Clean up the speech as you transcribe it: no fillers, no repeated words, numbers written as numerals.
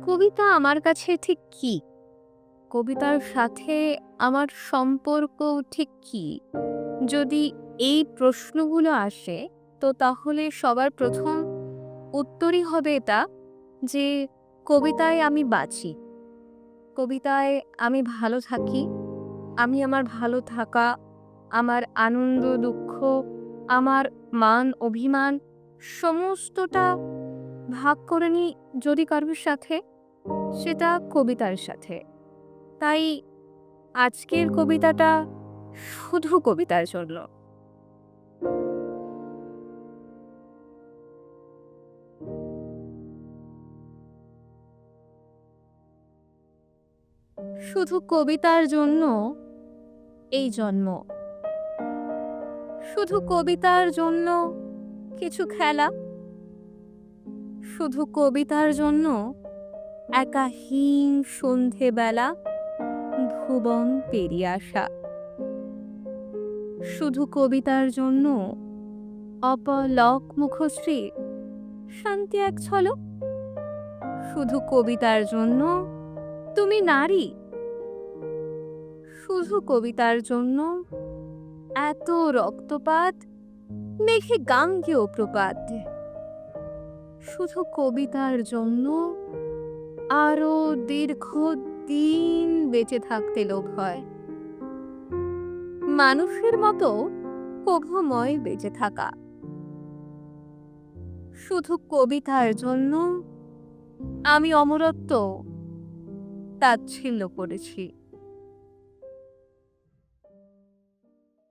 কবিতা আমার কাছে ঠিক কি? কবিতার সাথে আমার সম্পর্ক ঠিক কি? যদি এই প্রশ্নগুলো আসে, তো তাহলে সবার ১ম উত্তরই হবে এটা যে কবিতায় আমি বাঁচি। কবিতায় আমি ভালো থাকি। আমি আমার ভালো থাকা, আমার আনন্দ দুঃখ, আমার মান অভিমান সমস্তটা ভাগ করে নিই যদি কারোর সাথে, সেটা কবিতার সাথে। তাই আজকের কবিতাটা শুধু কবিতার জন্য। শুধু কবিতার জন্য এই জন্ম। শুধু কবিতার জন্য কিছু খেলা। শুধু কবিতার জন্য একা হিম সন্ধেবেলা ভুবন পেরিয়ে আসা। শুধু কবিতার জন্য অপলক মুখশ্রী শান্তি এক ঝলক। শুধু কবিতার জন্য তুমি নারী। শুধু কবিতার জন্য এত রক্তপাত, মেঘে গাঙ্গেয় প্রপাত। শুধু কবিতার জন্য আরো দীর্ঘদিন বেঁচে থাকতে লোভ হয়। মানুষের মতো প্রভময় বেঁচে থাকা। শুধু কবিতার জন্য আমি অমরত্ব তাচ্ছিল্য করেছি।